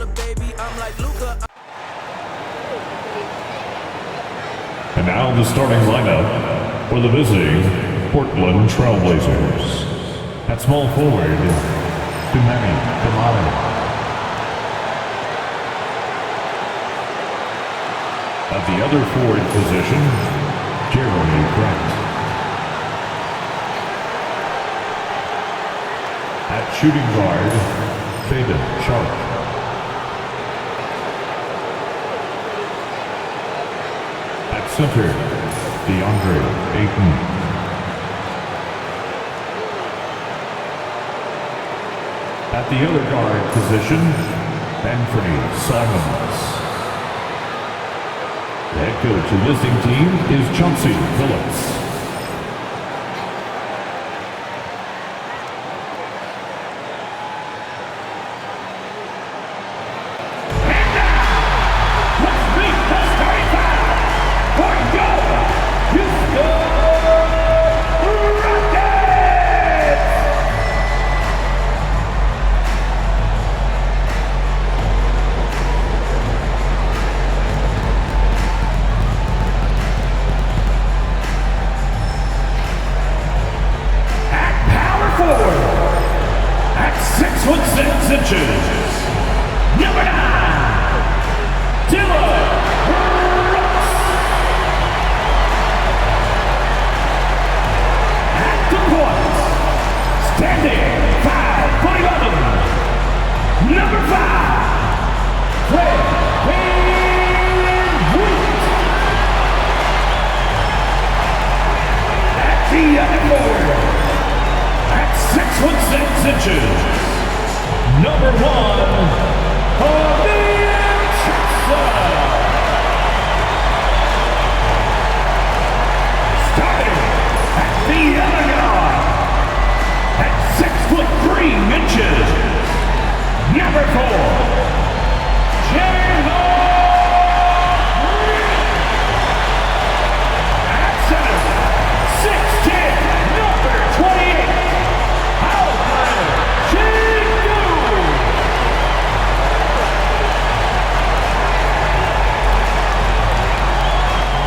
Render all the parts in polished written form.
a baby, I'm like Luca. And now the starting lineup for the visiting Portland Trailblazers. At small forward, Kamari. At the other forward position, Jeremy Grant. At shooting guard, Faden Sharp. At center, DeAndre Ayton. At the other guard position, Anthony Simons. The head coach of the visiting team is Chauncey Phillips.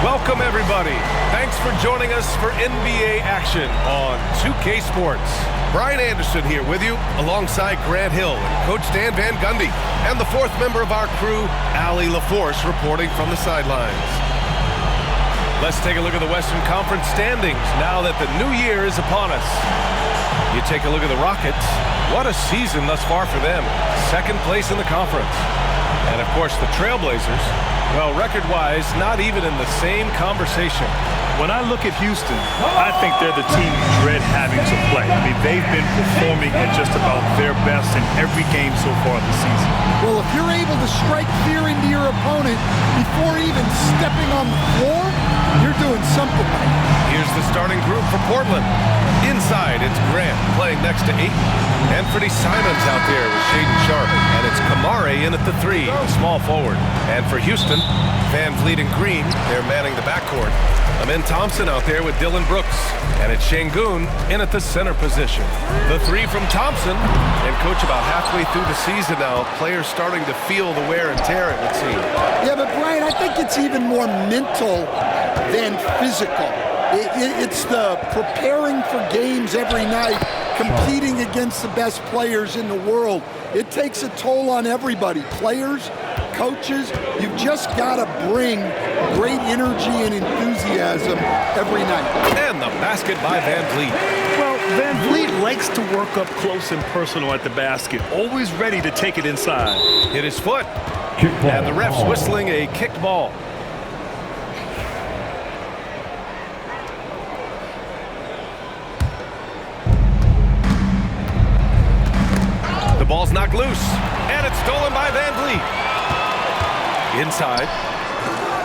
Welcome everybody. Thanks for joining us for NBA action on 2K Sports. Brian Anderson here with you alongside Grant Hill and Coach Dan Van Gundy and the fourth member of our crew, Allie LaForce, reporting from the sidelines. Let's take a look at the Western Conference standings now that the new year is upon us. You take a look at the Rockets. What a season thus far for them. Second place in the conference. And of course the Trailblazers, well, record-wise, not even in the same conversation. When I look at Houston, I think they're the team you dread having to play. I mean, they've been performing at just about their best in every game so far this season. Well, if you're able to strike fear into your opponent before even stepping on the floor, you're doing something right. Here's the starting group for Portland. Inside, it's Grant playing next to Ayton. Anthony Simons out there with Shaedon Sharpe. And it's Kamari in at the 3, the small forward. And for Houston, Van Vliet and Green, they're manning the backcourt. Amin Thompson out there with Dylan Brooks. And it's Şengün in at the center position. The 3 from Thompson. And coach, about halfway through the season now, players starting to feel the wear and tear, it would seem. Yeah, but Brian, I think it's even more mental than physical. It's the preparing for games every night, competing against the best players in the world. It takes a toll on everybody, players, coaches. You've just got to bring great energy and enthusiasm every night. And the basket by Van Vliet. Well, Van Vliet likes to work up close and personal at the basket, always ready to take it inside. Hit his foot. And the ref's whistling a kicked ball. The ball's knocked loose, and it's stolen by Van Vliet. Inside.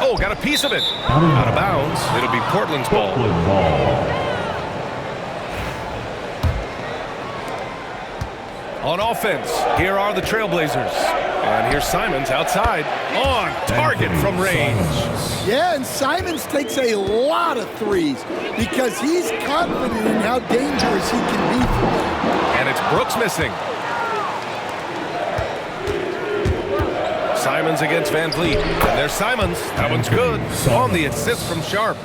Oh, got a piece of it. Out of bounds. It'll be Portland's ball. On offense, here are the Trailblazers. And here's Simons outside. On target from range. Yeah, and Simons takes a lot of threes because he's confident in how dangerous he can be for them. And it's Brooks missing. Simons against Van Vliet. And there's Simons. That one's good. On the assist from Sharp.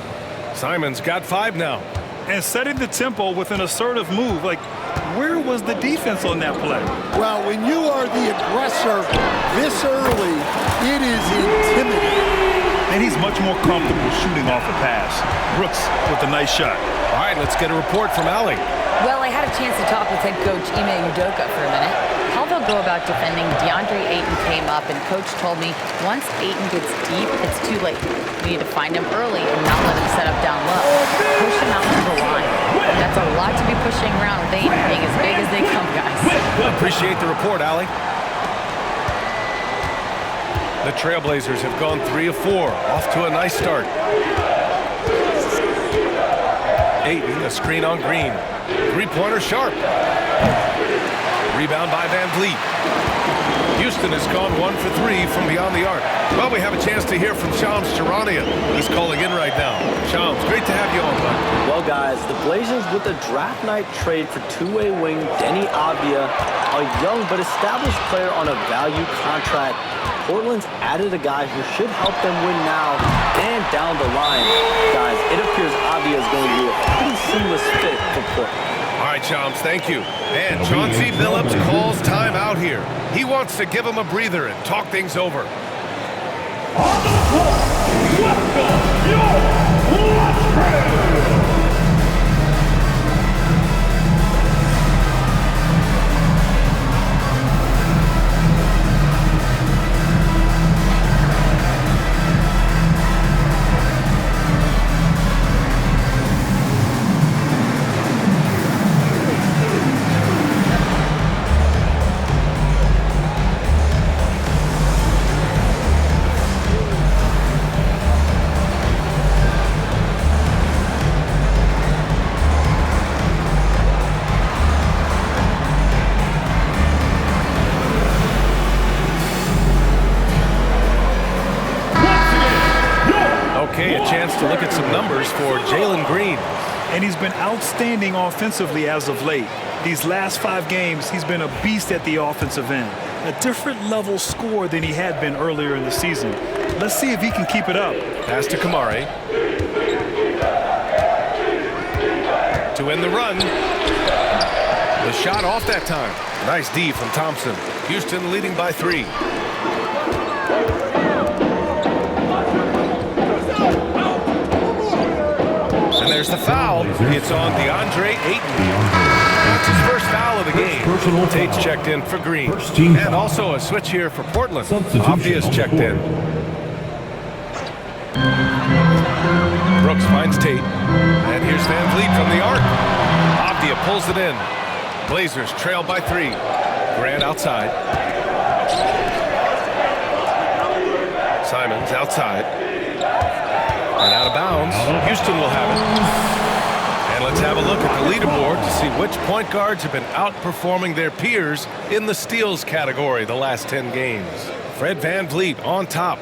Simons got 5 now. And setting the tempo with an assertive move. Like, where was the defense on that play? Well, when you are the aggressor this early, it is intimidating. And he's much more comfortable shooting off a pass. Brooks with a nice shot. All right, let's get a report from Allie. Well, I had a chance to talk with head coach Ime Udoka for a minute. How they'll go about defending DeAndre Ayton came up, and coach told me once Ayton gets deep, it's too late. We need to find him early and not let him set up down low. Push him out to the line. That's a lot to be pushing around with Ayton being as big as they come, guys. Appreciate the report, Allie. The Trailblazers have gone 3 of 4, off to a nice start. Ayton, a screen on Green. Three-pointer Sharp. Rebound by Van Vliet. Houston has gone 1 for 3 from beyond the arc. Well, we have a chance to hear from Shams Charania. He's calling in right now. Shams, great to have you on, bud. Well, guys, the Blazers with a draft night trade for two-way wing Denny Avdia, a young but established player on a value contract. Portland's added a guy who should help them win now and down the line. Guys, it appears Avdia is going to be a pretty seamless fit for Portland. All right, Shams, thank you. And Chauncey Billups calls time out here. He wants to give him a breather and talk things over. On the floor, welcome your watch. Okay, a chance to look at some numbers for Jalen Green. And he's been outstanding offensively as of late. These last 5 games, he's been a beast at the offensive end. A different level score than he had been earlier in the season. Let's see if he can keep it up. Pass to Kamari. To end the run. The shot off that time. Nice D from Thompson. Houston leading by 3. And there's the foul. It's on DeAndre Ayton. That's his first foul of the game. Tate's checked in for Green. And also a switch here for Portland. Avdia's checked in. Brooks finds Tate. And here's Van Vliet from the arc. Avdia pulls it in. Blazers trail by 3. Grant outside. Simons outside. And out of bounds. Houston will have it. And let's have a look at the leaderboard to see which point guards have been outperforming their peers in the steals category the last 10 games. Fred Van Vliet on top.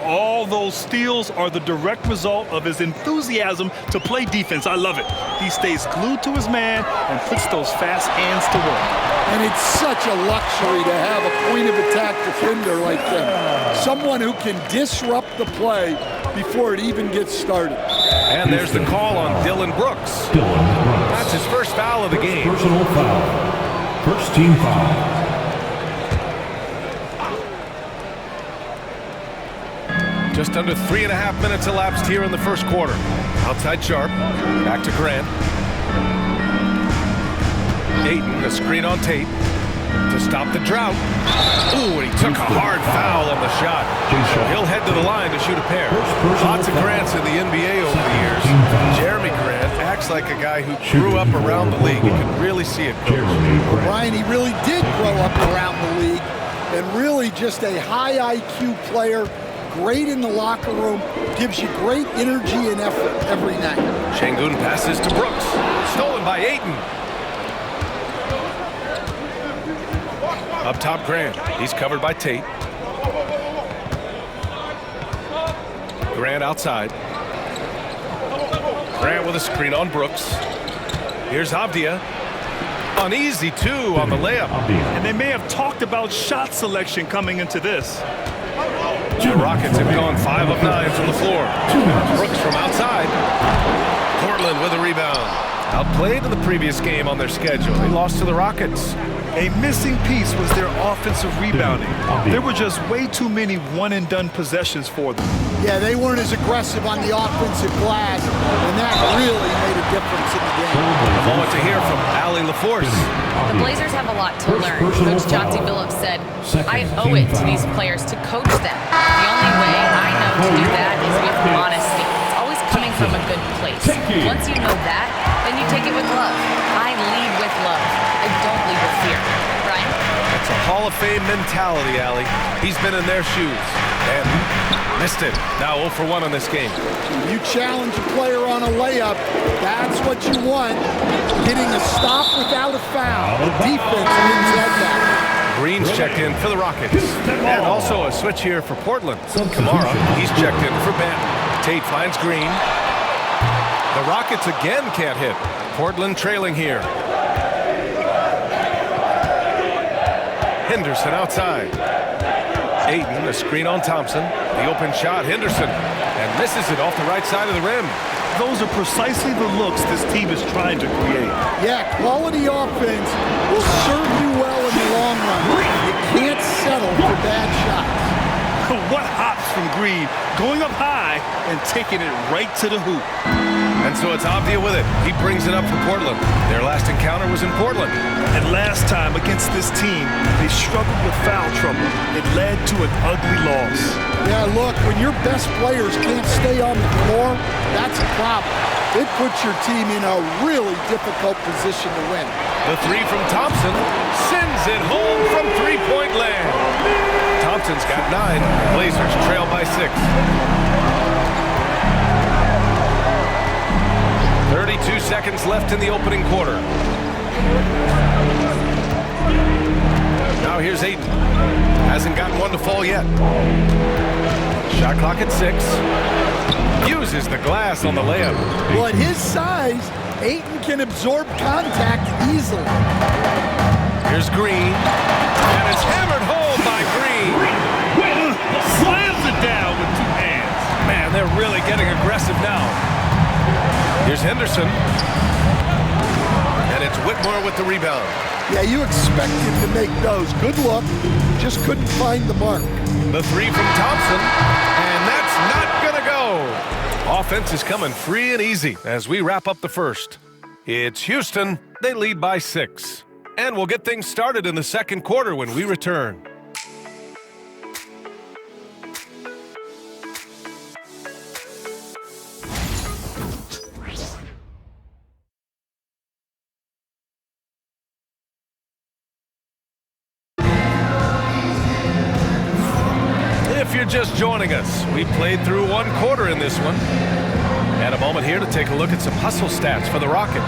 All those steals are the direct result of his enthusiasm to play defense. I love it. He stays glued to his man and puts those fast hands to work. And it's such a luxury to have a point-of-attack defender like him. Someone who can disrupt the play before it even gets started. And there's the call on Dylan Brooks. That's his first foul of the game. Personal foul. First team foul. Just under 3.5 minutes elapsed here in the first quarter. Outside Sharp. Back to Grant. Ayton, a screen on Tate to stop the drought. Ooh, and he took a hard foul on the shot. So he'll head to the line to shoot a pair. Lots of Grants in the NBA over the years. Jeremy Grant acts like a guy who grew up around the league. You can really see it. Well, Brian, he really did grow up around the league and really just a high IQ player. Great in the locker room, gives you great energy and effort every night. Şengün passes to Brooks. Stolen by Ayton. Up top, Grant. He's covered by Tate. Grant outside. Grant with a screen on Brooks. Here's Avdia. An easy 2 on the layup. And they may have talked about shot selection coming into this. The Rockets have gone 5 of 9 from the floor. Brooks from outside. Portland with a rebound. Outplayed in the previous game on their schedule. They lost to the Rockets. A missing piece was their offensive rebounding. There were just way too many one-and-done possessions for them. Yeah, they weren't as aggressive on the offensive glass, and that really made a difference in the game. A moment to hear from Allie LaForce. The Blazers have a lot to learn. Coach Chauncey Billups said, I owe it to these players to coach them. The only way I know to do that is with honesty. It's always coming from a good place. Once you know that, then you take it with love. I lead with love. I don't lead with fear. Brian? It's a Hall of Fame mentality, Allie. He's been in their shoes. And missed it. Now 0 for 1 on this game. You challenge a player on a layup, that's what you want. Getting a stop without a foul. The defense wins that battle. Green's checked in for the Rockets. And also a switch here for Portland. Kamara, he's checked in for Ben. Tate finds Green. The Rockets again can't hit. Portland trailing here. Henderson outside. Ayton, a screen on Thompson. The open shot, Henderson. And misses it off the right side of the rim. Those are precisely the looks this team is trying to create. Yeah, quality offense will serve you well in the long run. You can't settle for bad shots. What hops from Green, going up high and taking it right to the hoop. And so it's Avdia with it. He brings it up for Portland. Their last encounter was in Portland. And last time against this team, they struggled with foul trouble. It led to an ugly loss. Yeah, look, when your best players can't stay on the floor, that's a problem. It puts your team in a really difficult position to win. The 3 from Thompson sends it home from three-point land. Thompson's got 9. Blazers trail by 6. 32 seconds left in the opening quarter. Now here's Ayton. Hasn't gotten one to fall yet. Shot clock at 6. Uses the glass on the layup. Well, at his size, Ayton can absorb contact easily. Here's Green. And it's hammered home by Green. Slams it down with 2 hands. Man, they're really getting aggressive now. Here's Henderson. And it's Whitmore with the rebound. Yeah, you expect him to make those. Good luck. Just couldn't find the mark. The 3 from Thompson. And that's not going to go. Offense is coming free and easy as we wrap up the first. It's Houston. They lead by 6. And we'll get things started in the second quarter when we return. If you're just joining us, we played through 1 quarter in this one. And a moment here to take a look at some hustle stats for the Rockets.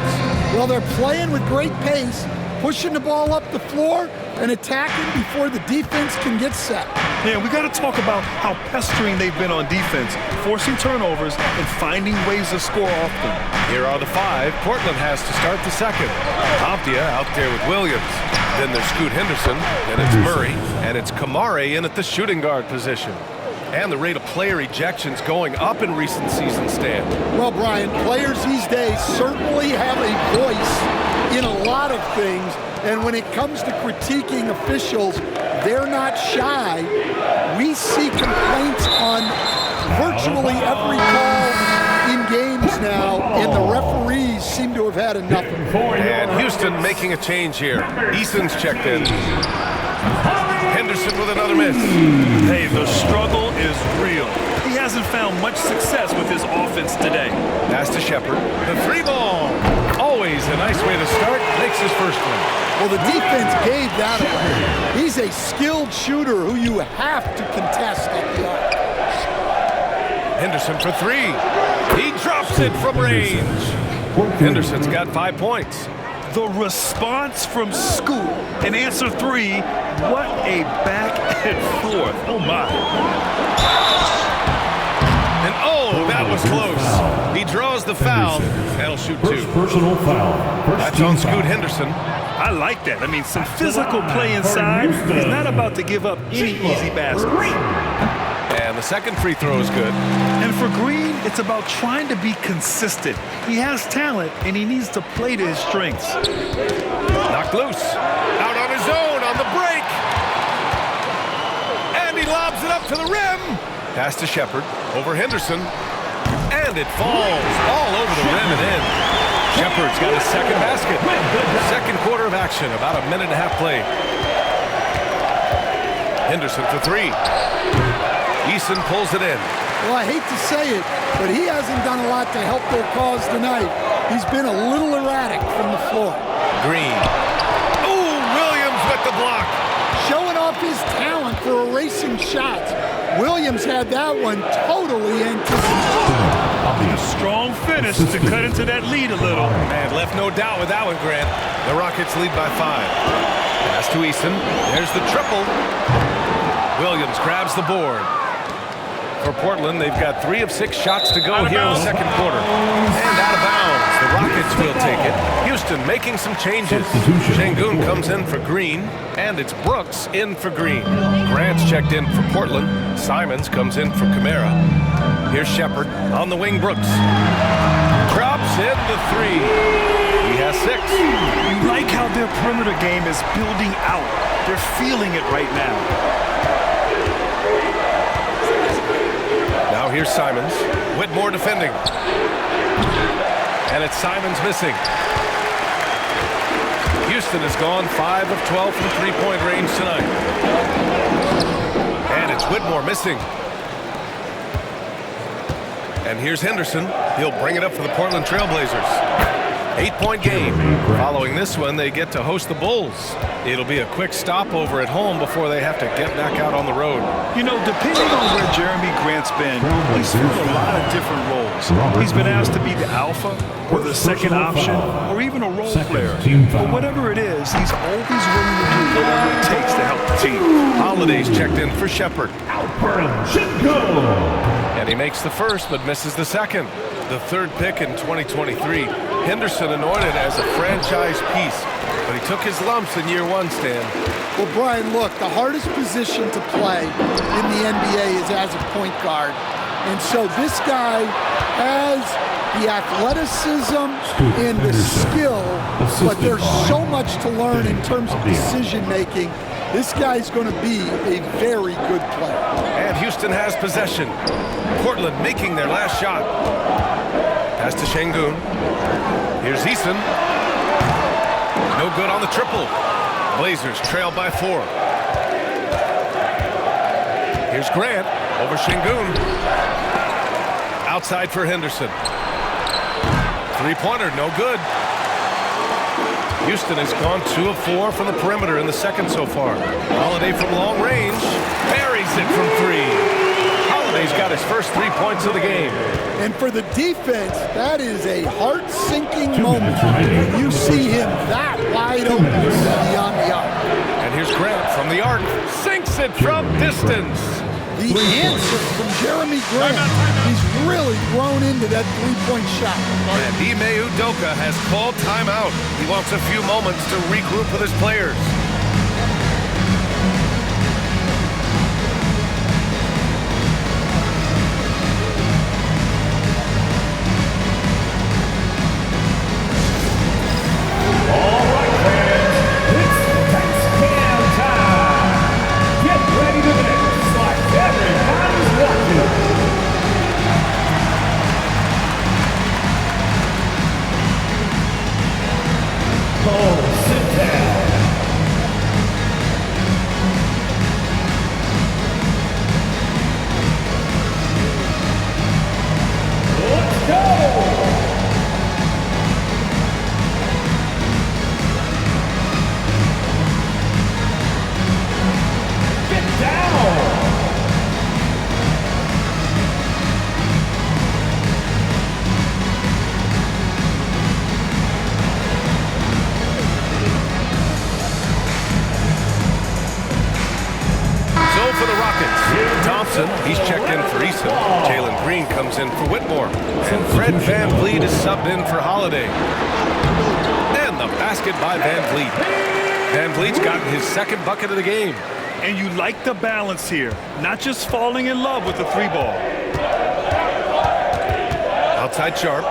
Well, they're playing with great pace, pushing the ball up the floor and attacking before the defense can get set. Yeah, we got to talk about how pestering they've been on defense, forcing turnovers and finding ways to score often. Here are the 5 Portland has to start the second. Avdia out there with Williams. Then there's Scoot Henderson, and it's Murray, and it's Kamara in at the shooting guard position. And the rate of player ejections going up in recent season, Stan. Well, Brian, players these days certainly have a voice in a lot of things, and when it comes to critiquing officials, they're not shy. We see complaints on virtually every call in games now, and the referees seem to have had enough of it. And Houston making a change here. Eason's checked in. Henderson with another miss. Hey, the struggle is real. He hasn't found much success with his offense today. Pass to Shepard. The 3 ball. Always a nice way to start. Makes his first one. Well, the defense gave that away. He's a skilled shooter who you have to contest at the arc. Henderson for 3. He drops it from range. Henderson's got 5 points. The response from Scoot in answer 3, what a back and forth. Oh, my. And oh, that was close. He draws the foul. That'll shoot two. First personal foul. That's on Scoot Henderson. I like that. I mean, some physical play inside. He's not about to give up any easy baskets. And the second free throw is good. And for Green, it's about trying to be consistent. He has talent, and he needs to play to his strengths. Knocked loose. Out on his own on the break. And he lobs it up to the rim. Pass to Shepard. Over Henderson. And it falls all over the rim and in. Shepard's got his second basket. Second quarter of action. About a minute and a half played. Henderson for three. Eason pulls it in. Well, I hate to say it, but he hasn't done a lot to help their cause tonight. He's been a little erratic from the floor. Green. Ooh, Williams with the block. Showing off his talent for erasing shots. Williams had that one totally anticipated. A strong finish to cut into that lead a little. And left no doubt with that one, Grant. The Rockets lead by 5. Pass to Eason. There's the triple. Williams grabs the board. For Portland, they've got 3 of 6 shots to go here in the second quarter. And out of bounds. The Rockets will take it. Houston making some changes. Şengün comes in for Green, and it's Brooks in for Green. Grant's checked in for Portland. Simons comes in for Camara. Here's Shepard on the wing. Brooks drops in the 3. He has 6. You like how their perimeter game is building out. They're feeling it right now. Now here's Simons. Whitmore defending. And it's Simons missing. Houston has gone 5 of 12 from three-point range tonight. And it's Whitmore missing. And here's Henderson. He'll bring it up for the Portland Trailblazers. 8-point game. Following this one, they get to host the Bulls. It'll be a quick stopover at home before they have to get back out on the road. You know, depending on where Jeremy Grant's been, he's filled a lot of different roles. He's been asked to be the alpha, or the second option, or even a role player. But whatever it is, he's always willing to do whatever it takes to help the team. Holiday's checked in for Shepard. And he makes the first, but misses the second. The third pick in 2023. Henderson anointed as a franchise piece, but he took his lumps in year 1, Stan. Well, Brian, look, the hardest position to play in the NBA is as a point guard. And so this guy has the athleticism and the skill, but there's so much to learn in terms of decision-making. This guy's going to be a very good player. And Houston has possession. Portland making their last shot. Pass to Şengün. Here's Eason. No good on the triple. Blazers trail by 4. Here's Grant over Şengün. Outside for Henderson. Three-pointer, no good. Houston has gone 2 of 4 from the perimeter in the second so far. Holiday from long range. Buries it from 3. Holiday's got his first 3 points of the game. And for the defense, that is a heart-sinking moment when you see him that wide open beyond the arc. And here's Grant from the arc. Sinks it from distance. The answer from Jeremy Grant. He's really grown into that three-point shot. And Ime Udoka has called timeout. He wants a few moments to regroup with his players. Thompson, he's checked in for Eason. Jalen Green comes in for Whitmore. And Fred Van Vliet is subbed in for Holiday. And the basket by Van Vliet. Van Vliet's gotten his second bucket of the game. And you like the balance here. Not just falling in love with the three ball. Outside Sharp.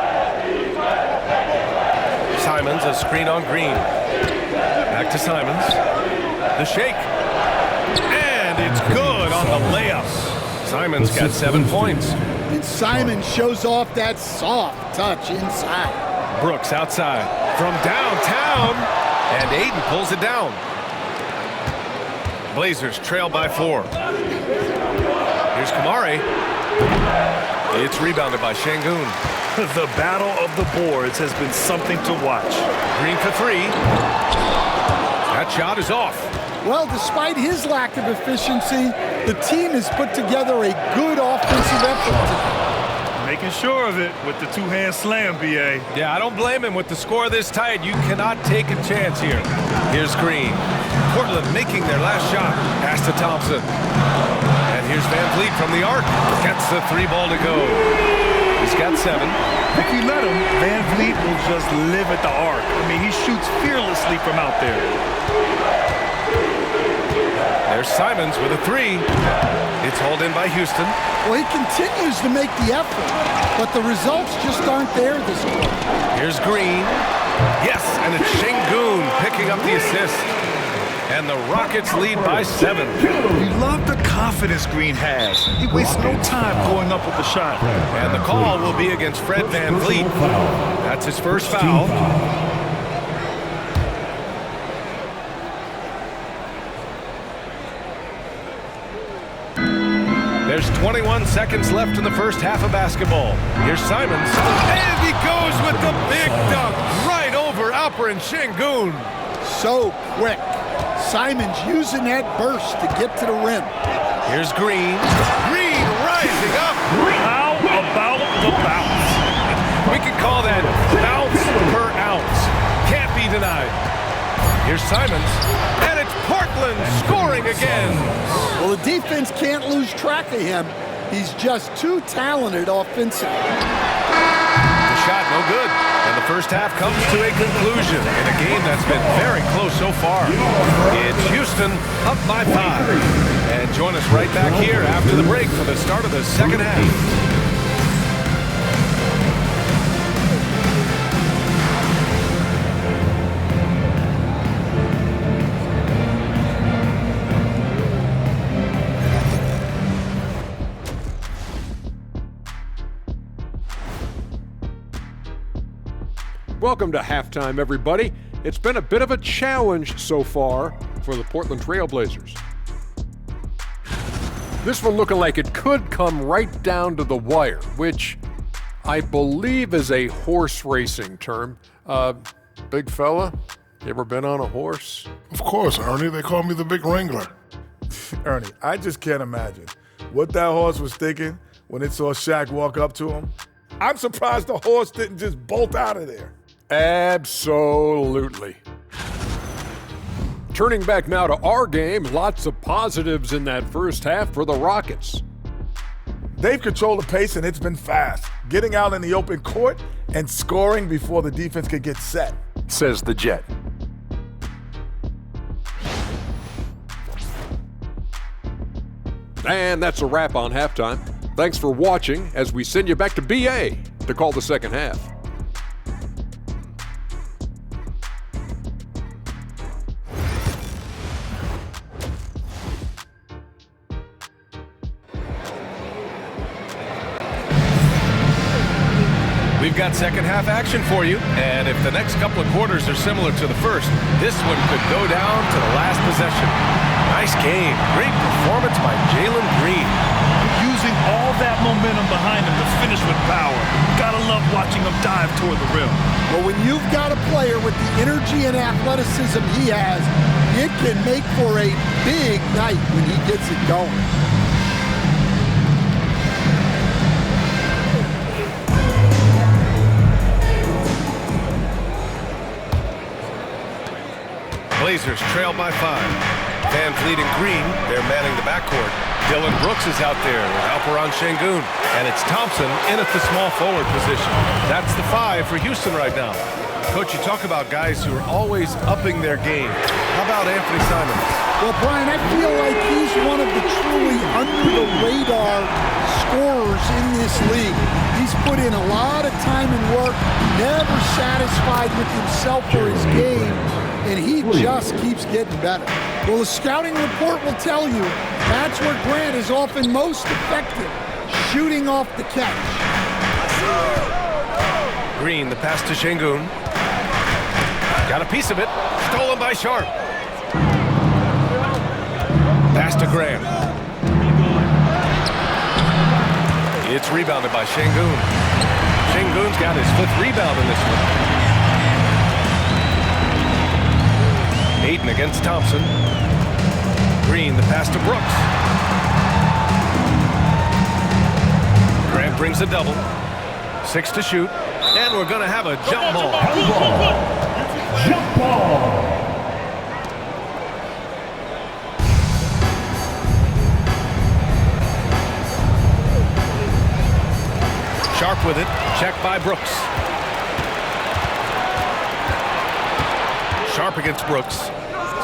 Simons, a screen on Green. Back to Simons. The shake. And it's good on the layup. Simons got 7 points. And Simon shows off that soft touch inside. Brooks outside from downtown. And Aiden pulls it down. Blazers trail by 4. Here's Kamari. It's rebounded by Şengün. The battle of the boards has been something to watch. Green for 3. That shot is off. Well, despite his lack of efficiency, the team has put together a good offensive effort. Making sure of it with the two-hand slam, B.A. Yeah, I don't blame him. With the score this tight, you cannot take a chance here. Here's Green. Portland making their last shot. Pass to Thompson. And here's Van Vliet from the arc. Gets the 3 ball to go. He's got 7. If you let him, Van Vliet will just live at the arc. I mean, he shoots fearlessly from out there. There's Simons with a 3. It's hauled in by Houston. Well, he continues to make the effort, but the results just aren't there this quarter. Here's Green. Yes, and it's Şengün picking up the assist. And the Rockets lead by 7. You love the confidence Green has. He wastes no time going up with the shot. And the call will be against Fred Van Vliet. That's his first foul. There's 21 seconds left in the first half of basketball. Here's Simons. And he goes with the big dunk right over Alperen Şengün. So quick. Simons using that burst to get to the rim. Here's Green. Green rising up. How about the bounce? We can call that bounce per ounce. Can't be denied. Here's Simons. And it's Portland scoring again. Well, the defense can't lose track of him. He's just too talented offensively. The shot no good. And the first half comes to a conclusion in a game that's been very close so far. It's Houston up by 5. And join us right back here after the break for the start of the second half. Welcome to halftime, everybody. It's been a bit of a challenge so far for the Portland Trailblazers. This one looking like it could come right down to the wire, which I believe is a horse racing term. Big fella, you ever been on a horse? Of course, Ernie. They call me the Big Wrangler. Ernie, I just can't imagine what that horse was thinking when it saw Shaq walk up to him. I'm surprised the horse didn't just bolt out of there. Absolutely. Turning back now to our game, lots of positives in that first half for the Rockets. They've controlled the pace and it's been fast, getting out in the open court and scoring before the defense could get set, says the Jet. And that's a wrap on halftime. Thanks for watching as we send you back to BA to call the second half. We've got second half action for you, and if the next couple of quarters are similar to the first, this one could go down to the last possession. Nice game. Great performance by Jalen Green. Using all that momentum behind him to finish with power. Gotta love watching him dive toward the rim. Well, when you've got a player with the energy and athleticism he has, it can make for a big night when he gets it going. Blazers trail by 5. Van Vliet and Green, they're manning the backcourt. Dylan Brooks is out there with Alperon Şengün. And it's Thompson in at the small forward position. That's the 5 for Houston right now. Coach, you talk about guys who are always upping their game. How about Anthony Simons? Well, Brian, I feel like he's one of the truly under-the-radar scorers in this league. He's put in a lot of time and work, never satisfied with himself or his game, and he just keeps getting better. Well, the scouting report will tell you that's where Grant is often most effective, shooting off the catch. Green, the pass to Şengün. Got a piece of it. Stolen by Sharp. Pass to Graham. It's rebounded by Şengün. Şengün's got his 5th rebound in this one. Ayton against Thompson. Green, the pass to Brooks. Grant brings a double. 6 to shoot. And we're going to have a jump ball. Jump ball. Sharp with it. Check by Brooks. Sharp against Brooks.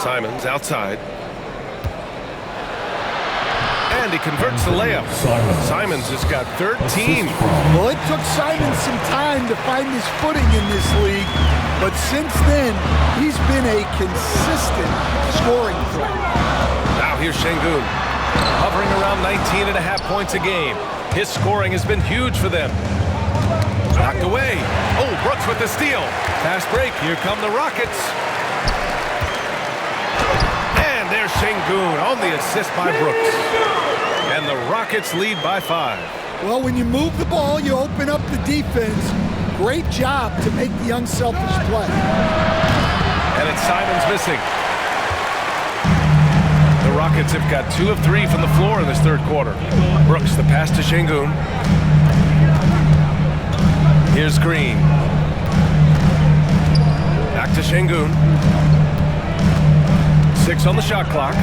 Simons outside. And he converts the layup. Simons has got 13. Well, it took Simons some time to find his footing in this league, but since then, he's been a consistent scoring threat. Now here's Şengün, hovering around 19.5 points a game. His scoring has been huge for them. Knocked away. Oh, Brooks with the steal. Fast break. Here come the Rockets. And there's Şengün on the assist by Brooks. And the Rockets lead by 5. Well, when you move the ball, you open up the defense. Great job to make the unselfish play. And it's Simons missing. The Rockets have got 2 of 3 from the floor in this 3rd quarter. Brooks, the pass to Şengün. Here's Green. Back to Şengün. 6 on the shot clock.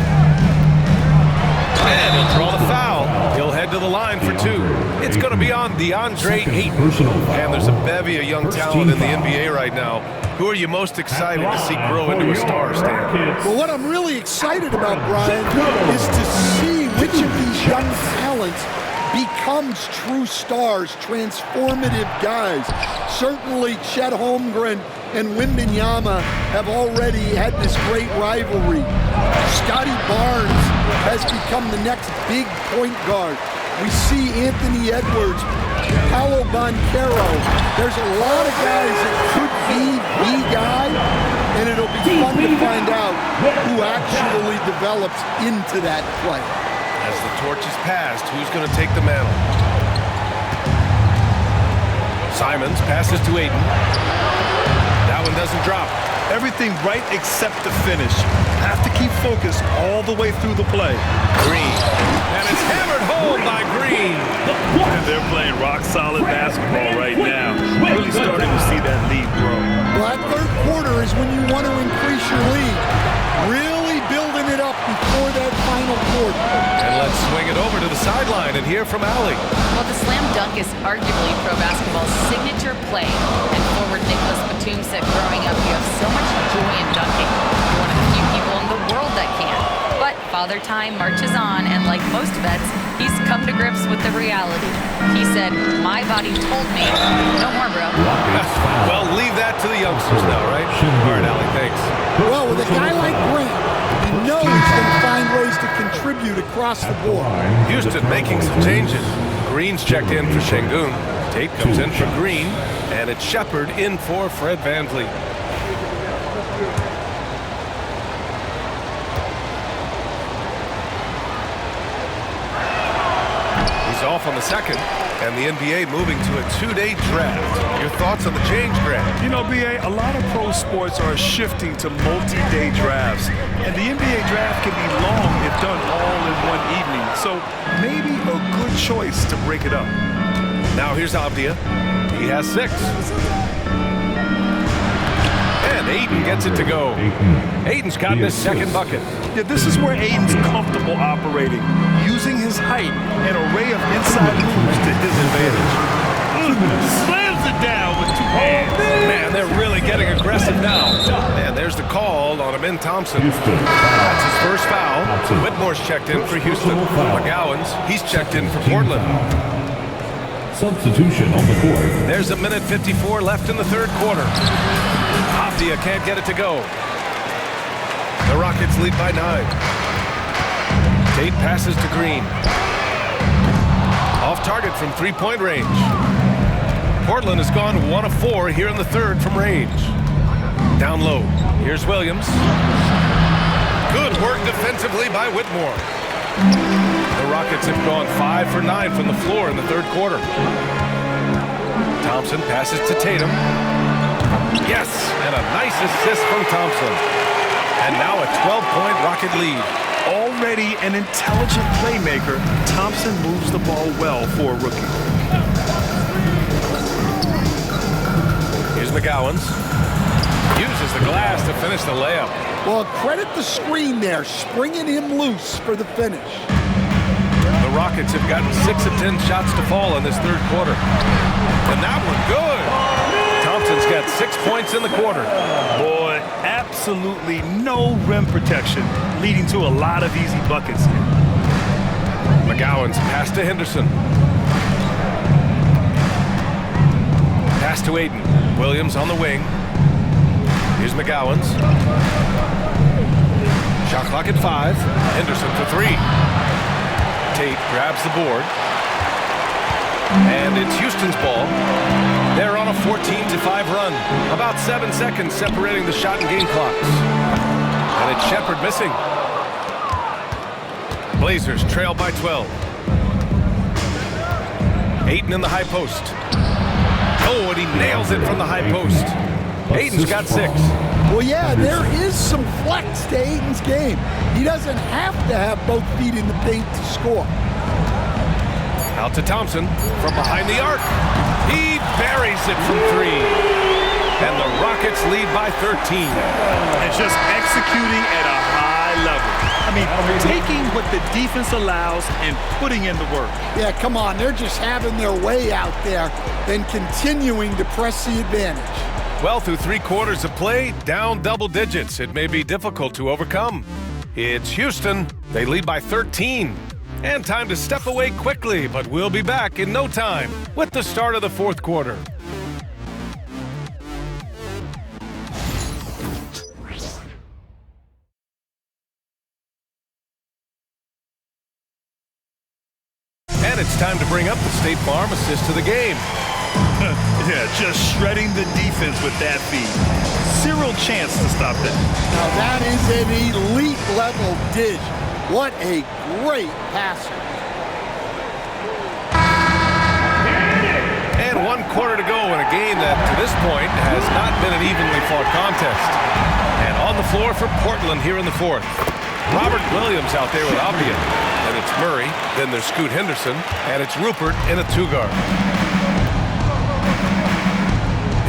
And he'll draw the foul. He'll head to the line for 2. It's going to be on DeAndre Ayton. And there's a bevy of young talent in the NBA right now. Who are you most excited to see grow into a star, Stan? Well, what I'm really excited about, Brian, is to see which of these young talents becomes true stars, transformative guys. Certainly Chet Holmgren and Wembanyama have already had this great rivalry. Scotty Barnes has become the next big point guard. We see Anthony Edwards, Paolo Banchero. There's a lot of guys that could be the guy, and it'll be fun to find out who actually develops into that play. As the torch is passed, who's going to take the mantle? Simons passes to Ayton. That one doesn't drop. Everything right except the finish. Have to keep focused all the way through the play. Green. And it's hammered home by Green. And they're playing rock-solid basketball right now. Really starting to see that lead grow. Well, that 3rd quarter is when you want to increase your lead. Really building it up before that final quarter. And let's swing it over to the sideline and hear from Allie. Well, the slam dunk is arguably pro basketball's signature play. And forward Nicholas Batum said growing up, you have so much joy in dunking. You're one of the few people in the world that can. But Father Time marches on, and like most vets, he's come to grips with the reality. He said, my body told me, no more, bro. Well, leave that to the youngsters now, right? All right, Allie, thanks. Well, with a guy like Grant, he knows he's going to find ways to contribute across the board. Houston making some changes. Green's checked in for Şengün. Tate comes in for Green, and it's Shepard in for Fred VanVleet. He's off on the 2nd, and the NBA moving to a 2-day draft. Your thoughts on the change, Grant? You know, BA, a lot of pro sports are shifting to multi-day drafts, and the NBA draft can be long if done all in one evening. So maybe a good choice to break it up. Now here's Avdia. He has 6. And And Ayton gets it to go. Ayton's gotten his second bucket. Yeah, this is where Ayton's comfortable operating, using his height and array of inside moves to his advantage. Slams it down with 2 hands. Man, they're really getting aggressive now. And there's the call on Amin Thompson. That's his first foul. Whitmore's checked in for Houston. McGowan's, he's checked in for Portland. Substitution on the court. There's 1:54 left in the third quarter. Avdia can't get it to go. The Rockets lead by 9. Tate passes to Green. Off target from three-point range. Portland has gone 1 of 4 here in the third from range. Down low. Here's Williams. Good work defensively by Whitmore. The Rockets have gone 5 for 9 from the floor in the third quarter. Thompson passes to Tatum. Yes, and a nice assist from Thompson. And now a 12-point Rocket lead. Already an intelligent playmaker, Thompson moves the ball well for a rookie. Here's McGowan's. Uses the glass to finish the layup. Well, credit the screen there, springing him loose for the finish. The Rockets have gotten 6 of 10 shots to fall in this third quarter. And that one good. Thompson's got 6 points in the quarter. Boy, absolutely no rim protection, leading to a lot of easy buckets here. McGowan's pass to Henderson. Pass to Ayton. Williams on the wing. Here's McGowan's. Shot clock at 5. Henderson for 3. Tate grabs the board. And it's Houston's ball. They're on a 14-5 run. About 7 seconds separating the shot and game clocks. And it's Shepherd missing. Blazers trail by 12. Ayton in the high post. Oh, and he nails it from the high post. Ayton's got 6. Well, yeah, there is some flex to Ayton's game. He doesn't have to have both feet in the paint to score. Out to Thompson from behind the arc. He buries it from 3. And the Rockets lead by 13. And just executing at a high level. I mean, taking what the defense allows and putting in the work. Yeah, come on. They're just having their way out there and continuing to press the advantage. Well, through 3 quarters of play, down double digits. It may be difficult to overcome. It's Houston. They lead by 13. And time to step away quickly, but we'll be back in no time with the start of the fourth quarter. And it's time to bring up the State Farm assist to the game. Yeah, just shredding the defense with that feed. Zero chance to stop that. Now that is an elite level dish. What a great passer. And 1 quarter to go in a game that to this point has not been an evenly fought contest. And on the floor for Portland here in the fourth. Robert Williams out there with Avdia. And it's Murray, then there's Scoot Henderson, and it's Rupert in a 2-guard.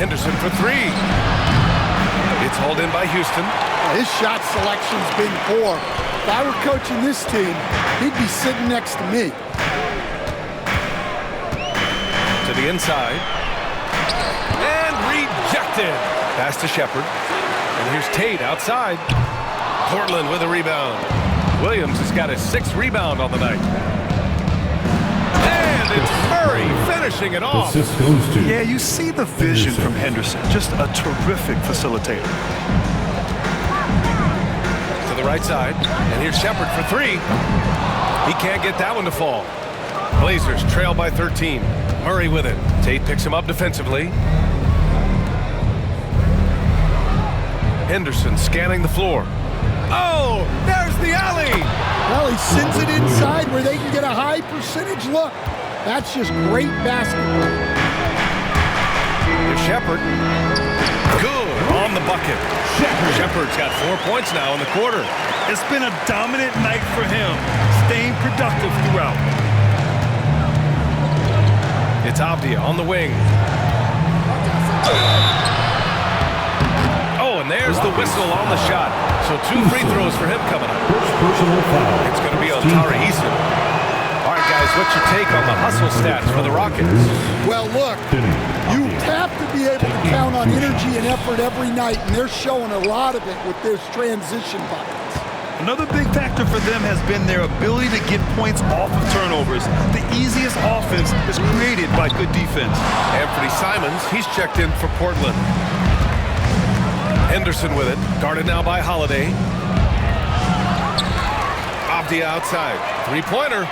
Henderson for 3. It's hauled in by Houston. His shot selection's been poor. If I were coaching this team, he'd be sitting next to me. To the inside. And rejected. Pass to Shepherd. And here's Tate outside. Portland with a rebound. Williams has got his 6th rebound on the night. And it's Murray finishing it off. Assist goes to. Yeah, you see the vision from Henderson. Just a terrific facilitator. To the right side. And here's Shepherd for 3. He can't get that one to fall. Blazers trail by 13. Murray with it. Tate picks him up defensively. Henderson scanning the floor. Oh, there's the alley. Well, he sends it inside where they can get a high percentage look. That's just great basketball. Here's Shepherd. Good on the bucket. Shepherd's got 4 points now in the quarter. It's been a dominant night for him, staying productive throughout. It's Avdia on the wing. Oh, a And there's the whistle on the shot. So 2 free throws for him coming up. Personal foul. It's going to be on Tari Eason. All right, guys, what's your take on the hustle stats for the Rockets? Well, look, you have to be able to count on energy and effort every night, and they're showing a lot of it with their transition buckets. Another big factor for them has been their ability to get points off of turnovers. The easiest offense is created by good defense. Anthony Simons, he's checked in for Portland. Henderson with it, guarded now by Holiday. Avdia outside, 3-pointer.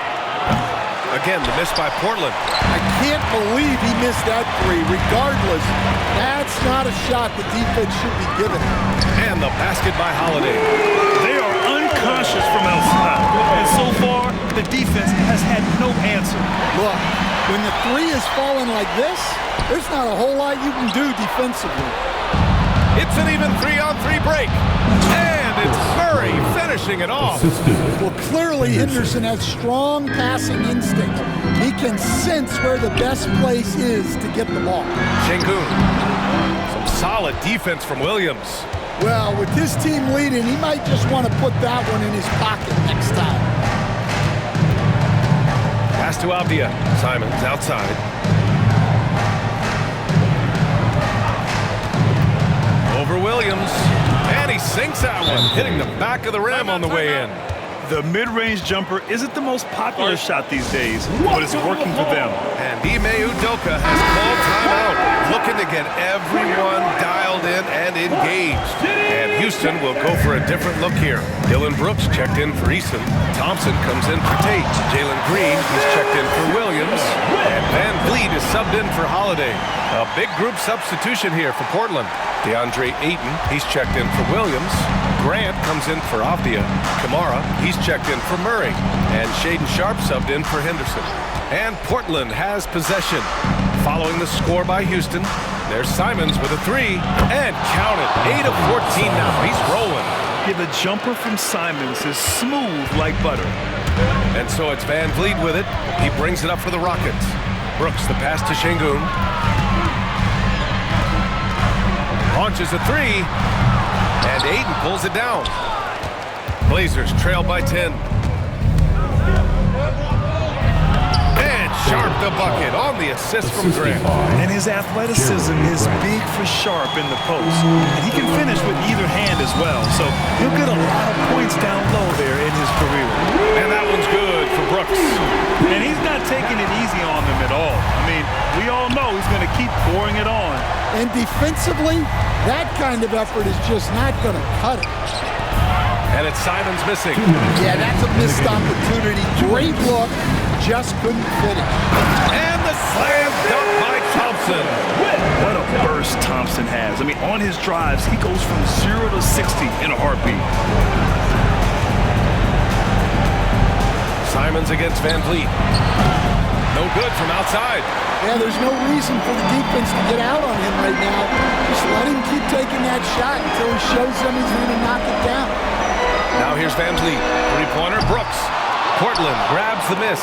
Again, the miss by Portland. I can't believe he missed that 3. Regardless, that's not a shot the defense should be giving. And the basket by Holiday. They are unconscious from outside. And so far, the defense has had no answer. Look, when the 3 is falling like this, there's not a whole lot you can do defensively. It's an even 3-on-3 break. And it's Murray finishing it off. Well, clearly Henderson has strong passing instinct. He can sense where the best place is to get the ball. Şengün. Some solid defense from Williams. Well, with his team leading, he might just want to put that one in his pocket next time. Pass to Avdia. Simons outside. Over Williams. And he sinks that one, hitting the back of the rim on the way in. The mid-range jumper isn't the most popular shot these days, but it's working for them. And Ime Udoka has called timeout, looking to get everyone dialed in and engaged. And Houston will go for a different look here. Dylan Brooks checked in for Eason. Thompson comes in for Tate. Jalen Green, he's checked in for Williams. And Van Vliet is subbed in for Holiday. A big group substitution here for Portland. DeAndre Ayton, he's checked in for Williams. Grant comes in for Avdia. Kamara, he's checked in for Murray. And Shaden Sharp subbed in for Henderson. And Portland has possession. Following the score by Houston, there's Simons with a 3. And count it, 8 of 14 now. He's rolling. Yeah, the jumper from Simons is smooth like butter. And so it's Van Vliet with it. He brings it up for the Rockets. Brooks, the pass to Şengün. Launches a 3. And Ayton pulls it down. Blazers trail by 10. And Sharp the bucket on the assist from Grant. And his athleticism is big for Sharp in the post. And he can finish with either hand as well. So he'll get a lot of points down low there in his career. And that one's good for Brooks. And he's not taking it easy on them at all. I mean, we all know he's going to keep pouring it on. And defensively, that kind of effort is just not going to cut it. And it's Simons missing. Yeah, that's a missed opportunity. Great look, just couldn't fit it. And the slam dunk by Thompson. What a burst Thompson has. I mean, on his drives, he goes from 0 to 60 in a heartbeat. Simons against Van Vliet. No good from outside. Yeah, there's no reason for the defense to get out on him right now. Just let him keep taking that shot until he shows them he's going to knock it down. Now here's Van Vliet. 3-pointer, Brooks. Portland grabs the miss.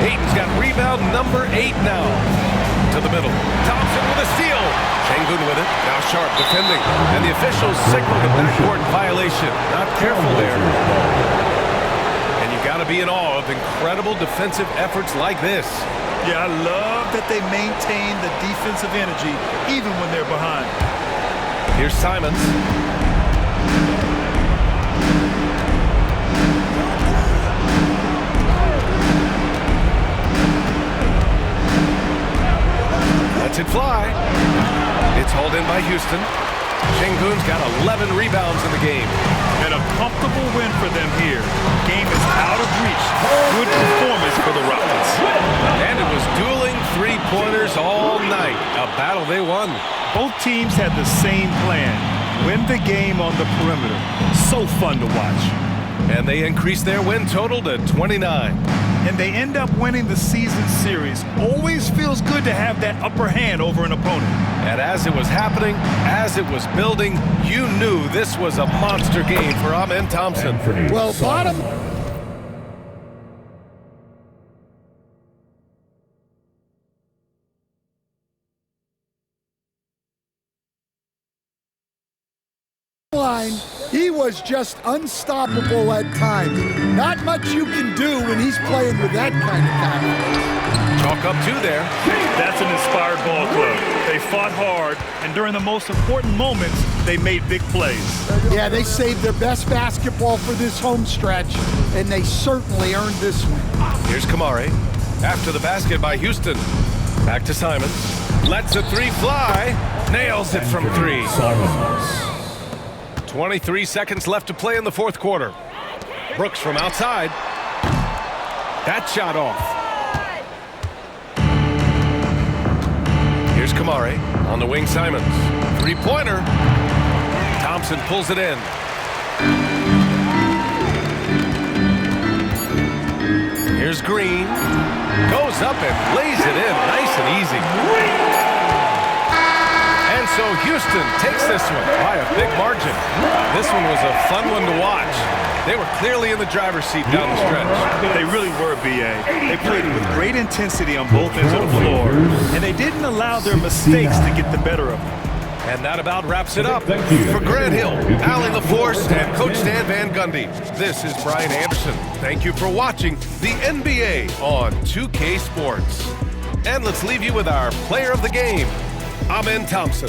Ayton's got rebound number 8 now. To the middle. Thompson with a steal. Şengün with it. Now Sharp defending. And the officials signal the backcourt violation. Not careful there. And you got to be in awe of incredible defensive efforts like this. Yeah, I love that they maintain the defensive energy even when they're behind. Here's Simons. Lets it fly. It's hauled in by Houston. Şengün's got 11 rebounds in the game. And a comfortable win for them here. Game is out of reach. Good performance for the Rockets. And it was dueling 3-pointers all night. A battle they won. Both teams had the same plan. Win the game on the perimeter. So fun to watch. And they increased their win total to 29. And they end up winning the season series. Always feels good to have that upper hand over an opponent. And as it was happening, as it was building, you knew this was a monster game for Amen Thompson. Well, bottom line, he was just unstoppable at times. Not much you can do when he's playing with that kind of confidence. Chalk up 2 there. That's an inspired ball club. They fought hard, and during the most important moments, they made big plays. Yeah, they saved their best basketball for this home stretch, and they certainly earned this one. Here's Kamare. After the basket by Houston. Back to Simons. Lets a 3 fly. Nails it from 3. Simons. 23 seconds left to play in the fourth quarter. Brooks from outside. That shot off. Here's Kamare. On the wing, Simons. 3-pointer. Thompson pulls it in. Here's Green. Goes up and lays it in. Nice and easy. And so Houston takes this one by a big margin. This one was a fun one to watch. They were clearly in the driver's seat down the stretch. They really were, B.A. They played with great intensity on both ends of the floor, and they didn't allow their mistakes to get the better of them. And that about wraps it up. For Grant Hill, Allie LaForce, and Coach Dan Van Gundy, this is Brian Anderson. Thank you for watching the NBA on 2K Sports. And let's leave you with our player of the game, Amen Thompson.